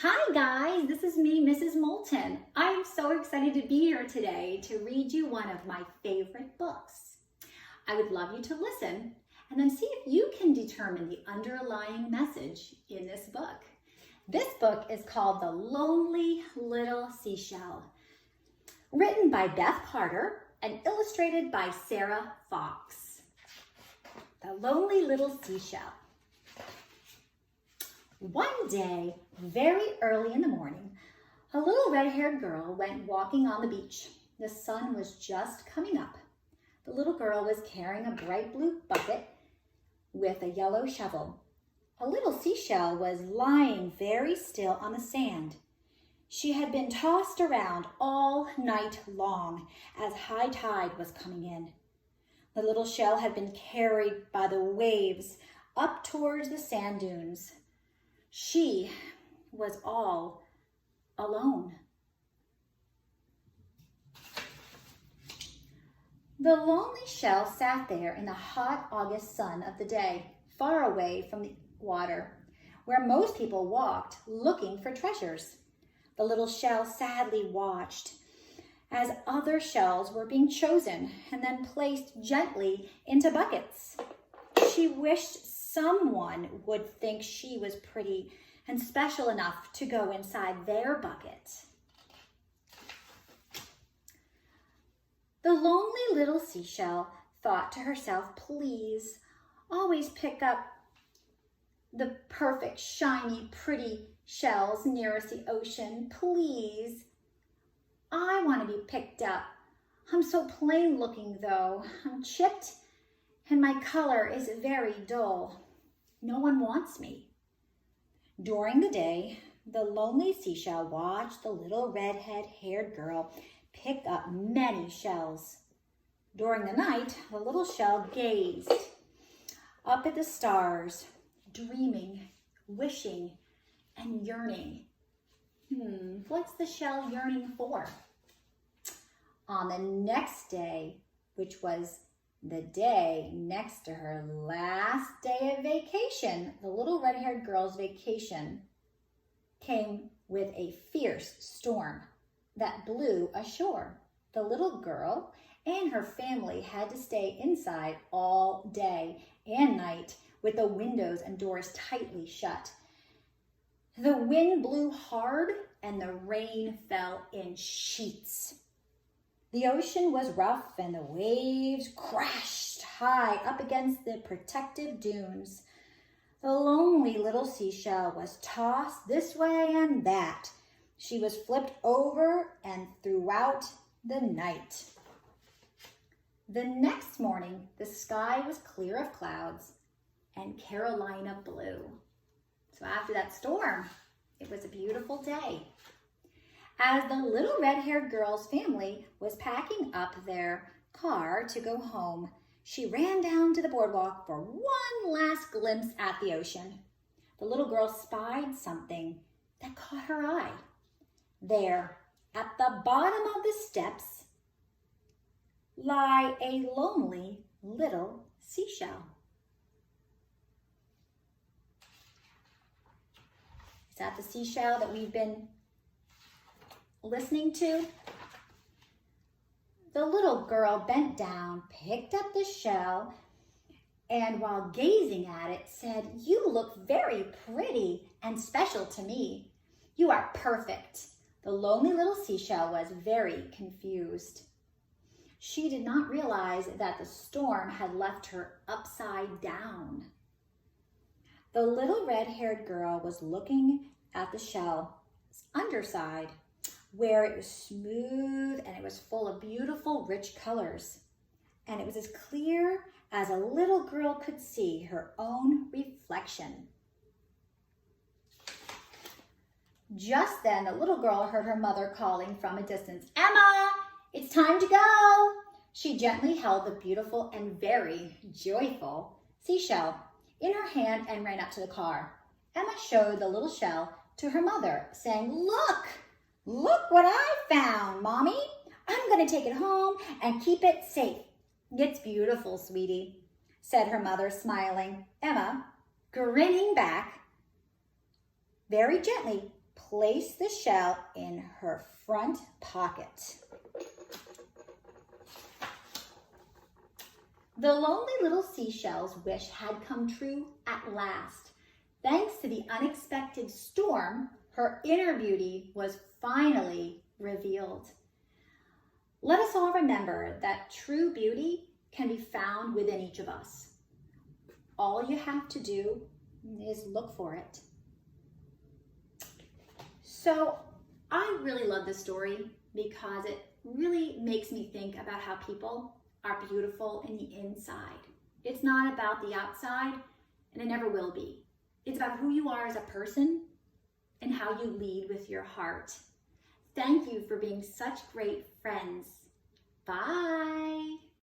Hi guys, this is me, Mrs. Moulton. I'm so excited to be here today to read you one of my favorite books. I would love you to listen and then see if you can determine the underlying message in this book. This book is called The Lonely Little Seashell, written by Beth Carter and illustrated by Sarah Fox. The Lonely Little Seashell. One day, very early in the morning, a little red-haired girl went walking on the beach. The sun was just coming up. The little girl was carrying a bright blue bucket with a yellow shovel. A little seashell was lying very still on the sand. She had been tossed around all night long as high tide was coming in. The little shell had been carried by the waves up towards the sand dunes. She was all alone. The lonely shell sat there in the hot August sun of the day, far away from the water, where most people walked looking for treasures. The little shell sadly watched as other shells were being chosen and then placed gently into buckets. She wished someone would think she was pretty and special enough to go inside their bucket. The lonely little seashell thought to herself, please, always pick up the perfect, shiny, pretty shells nearest the ocean, please. I want to be picked up. I'm so plain looking though. I'm chipped and my color is very dull. No one wants me. During the day, the lonely seashell watched the little red-haired girl pick up many shells. During the night, the little shell gazed up at the stars, dreaming, wishing, and yearning. What's the shell yearning for? On the next day, which was the day next to her last day of vacation, the little red-haired girl's vacation came with a fierce storm that blew ashore. The little girl and her family had to stay inside all day and night with the windows and doors tightly shut. The wind blew hard and the rain fell in sheets. The ocean was rough and the waves crashed high up against the protective dunes. The lonely little seashell was tossed this way and that. She was flipped over and throughout the night. The next morning, the sky was clear of clouds and Carolina blue. So after that storm, it was a beautiful day. As the little red-haired girl's family was packing up their car to go home, she ran down to the boardwalk for one last glimpse at the ocean. The little girl spied something that caught her eye. There, at the bottom of the steps, lay a lonely little seashell. Is that the seashell that we've been listening to? The little girl bent down, picked up the shell, and while gazing at it, said, "You look very pretty and special to me. You are perfect." The lonely little seashell was very confused. She did not realize that the storm had left her upside down. The little red-haired girl was looking at the shell's underside, where it was smooth and it was full of beautiful, rich colors. And it was as clear as a little girl could see her own reflection. Just then, the little girl heard her mother calling from a distance, "Emma, it's time to go." She gently held the beautiful and very joyful seashell in her hand and ran up to the car. Emma showed the little shell to her mother, saying, Look what I found, Mommy. I'm going to take it home and keep it safe." "It's beautiful, sweetie," said her mother, smiling. Emma, grinning back, very gently placed the shell in her front pocket. The lonely little seashell's wish had come true at last. Thanks to the unexpected storm, her inner beauty was finally revealed. Let us all remember that true beauty can be found within each of us. All you have to do is look for it. So I really love this story because it really makes me think about how people are beautiful in the inside. It's not about the outside, and it never will be. It's about who you are as a person and how you lead with your heart. Thank you for being such great friends. Bye.